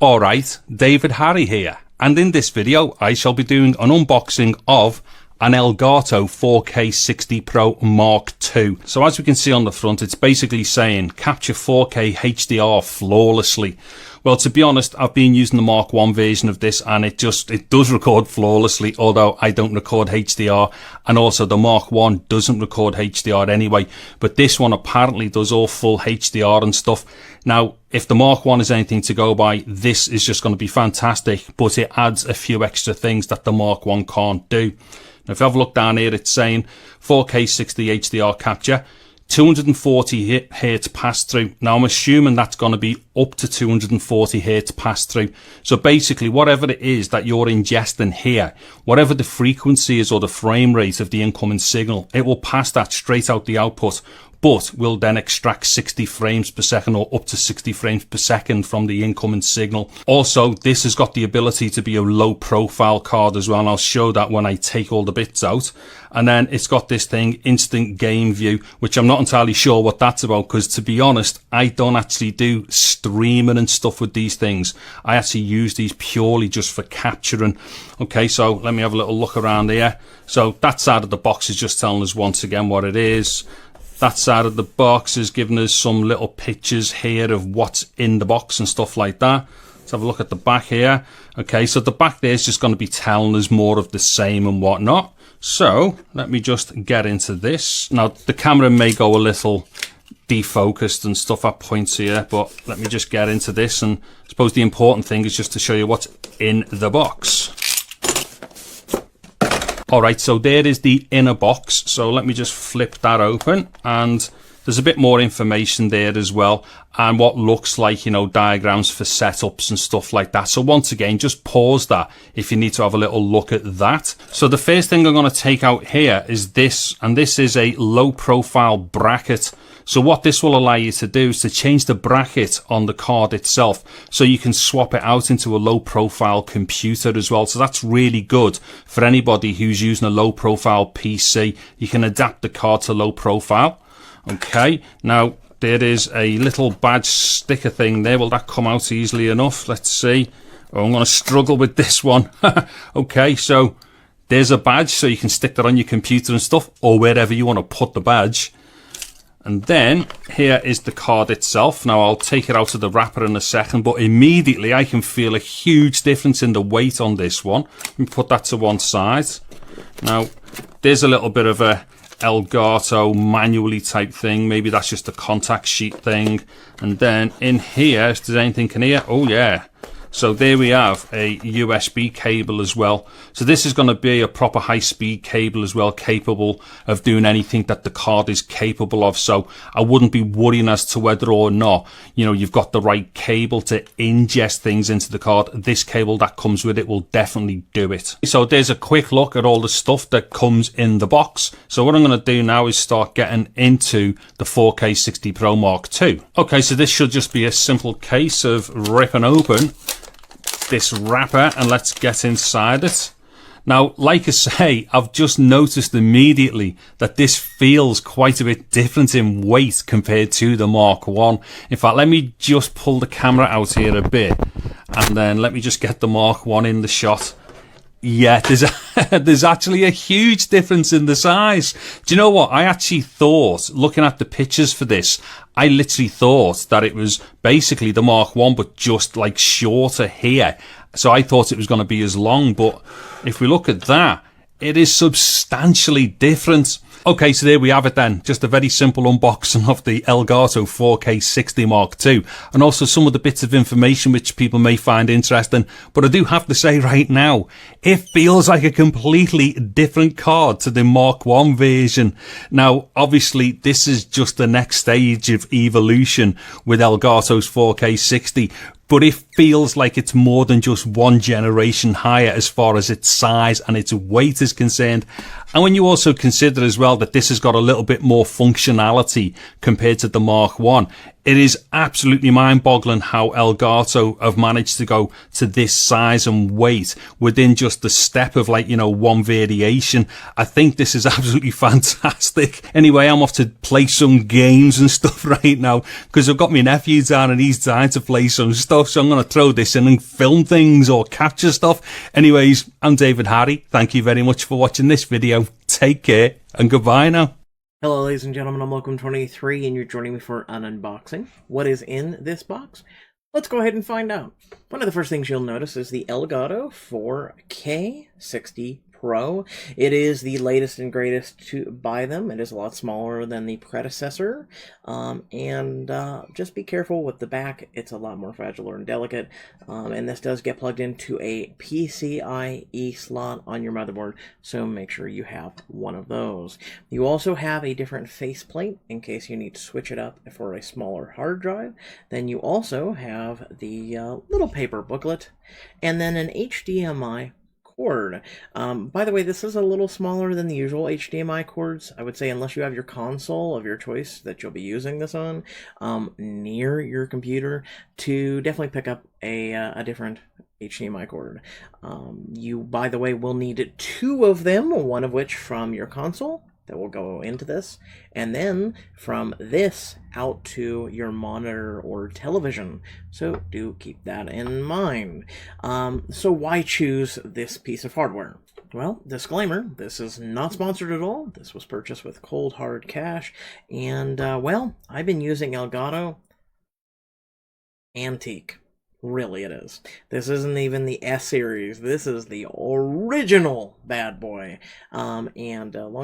Alright, David Harry here, and in this video I shall be doing an unboxing of an Elgato 4K60 Pro Mark II. So as we can see on the front, it's basically saying capture 4K HDR flawlessly. Well, to be honest, I've been using the Mark I version of this and it does record flawlessly, although I don't record HDR, and also the Mark I doesn't record HDR anyway, but this one apparently does all full HDR and stuff. Now, if the Mark I is anything to go by, this is just going to be fantastic, but it adds a few extra things that the Mark I can't do. Now, if you have a look down here, it's saying 4K 60 HDR capture, 240 Hz pass through. Now I'm assuming that's going to be up to 240 Hz pass through. So basically whatever it is that you're ingesting here, whatever the frequency is or the frame rate of the incoming signal, it will pass that straight out the output, but will then extract 60 frames per second or up to 60 frames per second from the incoming signal. Also, this has got the ability to be a low profile card as well, and I'll show that when I take all the bits out. And then it's got this thing, instant game view, which I'm not entirely sure what that's about, because to be honest, I don't actually do streaming and stuff with these things. I actually use these purely just for capturing. Okay, so let me have a little look around here. So that side of the box is just telling us once again what it is. That side of the box is giving us some little pictures here of what's in the box and stuff like that. Let's have a look at the back here. Okay, so the back there is just going to be telling us more of the same and whatnot. So let me just get into this. Now the camera may go a little defocused and stuff at points here, but let me just get into this. And I suppose the important thing is just to show you what's in the box. Alright, so there is the inner box. So let me just flip that open, and there's a bit more information there as well, and what looks like, you know, diagrams for setups and stuff like that. So once again, just pause that if you need to have a little look at that. So the first thing I'm going to take out here is this, and this is a low profile bracket. So what this will allow you to do is to change the bracket on the card itself, so you can swap it out into a low profile computer as well. So that's really good for anybody who's using a low profile PC. You can adapt the card to low profile. Okay, now there is a little badge sticker thing there. Will that come out easily enough? Let's see. Oh, I'm going to struggle with this one. Okay, so there's a badge, so you can stick that on your computer and stuff, or wherever you want to put the badge. And then here is the card itself. Now I'll take it out of the wrapper in a second, but immediately I can feel a huge difference in the weight on this one. Let me put that to one side. Now there's a little bit of a Elgato manually type thing. Maybe that's just a contact sheet thing. And then in here, if there's anything in here, oh yeah. So there we have a USB cable as well. So this is going to be a proper high-speed cable as well, capable of doing anything that the card is capable of. So I wouldn't be worrying as to whether or not, you know, you've got the right cable to ingest things into the card. This cable that comes with it will definitely do it. So there's a quick look at all the stuff that comes in the box. So what I'm going to do now is start getting into the 4K 60 Pro Mark II. Okay, so this should just be a simple case of ripping open this wrapper and let's get inside it. Now, like I say, I've just noticed immediately that this feels quite a bit different in weight compared to the Mark I. In fact, let me just pull the camera out here a bit, and then let me just get the Mark I in the shot. Yeah, there's actually a huge difference in the size. Do you know what? I actually thought, looking at the pictures for this, I literally thought that it was basically the Mark I, but just like shorter here. So I thought it was going to be as long, but if we look at that, it is substantially different. Okay, so there we have it then. Just a very simple unboxing of the Elgato 4K60 Mark II, and also some of the bits of information which people may find interesting. But I do have to say right now, it feels like a completely different card to the Mark I version. Now, obviously, this is just the next stage of evolution with Elgato's 4K60. But it feels like it's more than just one generation higher as far as its size and its weight is concerned. And when you also consider as well that this has got a little bit more functionality compared to the Mark 1, it is absolutely mind-boggling how Elgato have managed to go to this size and weight within just the step of, like, you know, one variation. I think this is absolutely fantastic. Anyway, I'm off to play some games and stuff right now because I've got my nephew down and he's dying to play some stuff, so I'm going to throw this in and film things or capture stuff. Anyways, I'm David Harry. Thank you very much for watching this video. Take care and goodbye now. Hello ladies and gentlemen, I'm Welcome23 and you're joining me for an unboxing. What is in this box? Let's go ahead and find out. One of the first things you'll notice is the Elgato 4K60 Pro. It is the latest and greatest to buy them. It is a lot smaller than the predecessor. Just be careful with the back. It's a lot more fragile and delicate. And this does get plugged into a PCIe slot on your motherboard, so make sure you have one of those. You also have a different faceplate in case you need to switch it up for a smaller hard drive. Then you also have the little paper booklet, and then an HDMI cord. By the way, this is a little smaller than the usual HDMI cords. I would say unless you have your console of your choice that you'll be using this on near your computer, to definitely pick up a different HDMI cord. You, by the way, will need two of them, one of which from your console that will go into this, and then from this out to your monitor or television. So do keep that in mind. So why choose this piece of hardware? Well, disclaimer, this is not sponsored at all. This was purchased with cold hard cash, and well, I've been using Elgato Antique. Really it is. This isn't even the S series. This is the original bad boy. Long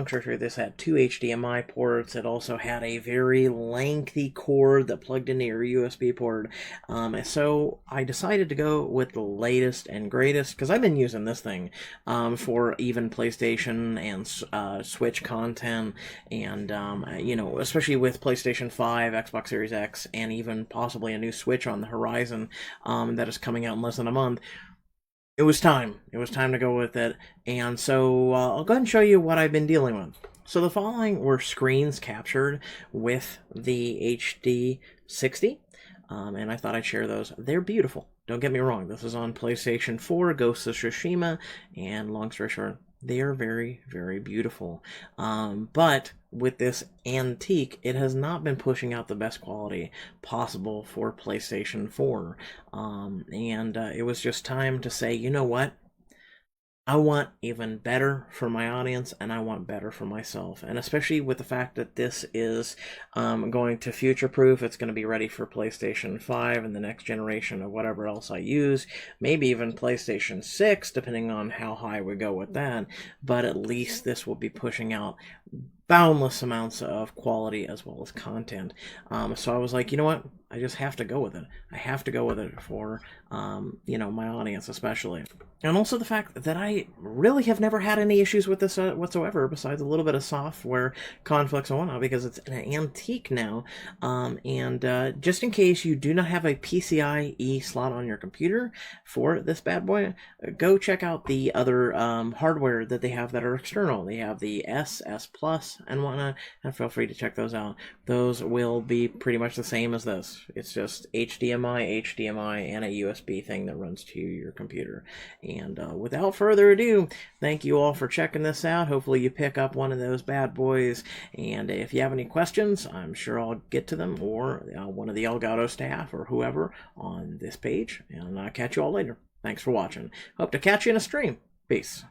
story short, this had two HDMI ports. It also had a very lengthy cord that plugged into your USB port. So I decided to go with the latest and greatest because I've been using this thing for even PlayStation and Switch content, and you know, especially with PlayStation 5, Xbox Series X, and even possibly a new Switch on the horizon. That is coming out in less than a month. It was time. It was time to go with it. And so I'll go ahead and show you what I've been dealing with. So the following were screens captured with the HD60. And I thought I'd share those. They're beautiful. Don't get me wrong. This is on PlayStation 4, Ghost of Tsushima. And long story short, they are very, very beautiful. But with this Antique, it has not been pushing out the best quality possible for PlayStation 4. It was just time to say, you know what? I want even better for my audience, and I want better for myself. And especially with the fact that this is going to future-proof, it's going to be ready for PlayStation 5 and the next generation of whatever else I use, maybe even PlayStation 6, depending on how high we go with that. But at least this will be pushing out boundless amounts of quality as well as content. So I was like, you know what? I just have to go with it. I have to go with it for, you know, my audience especially. And also the fact that I really have never had any issues with this whatsoever, besides a little bit of software conflicts and whatnot, because it's an Antique now. Just in case you do not have a PCIe slot on your computer for this bad boy, go check out the other hardware that they have that are external. They have the S Plus, and whatnot, and feel free to check those out. Those will be pretty much the same as this. It's just HDMI, and a USB thing that runs to your computer. And without further ado, thank you all for checking this out. Hopefully you pick up one of those bad boys, and if you have any questions, I'm sure I'll get to them, or one of the Elgato staff or whoever on this page, and I'll catch you all later. Thanks for watching. Hope to catch you in a stream. Peace.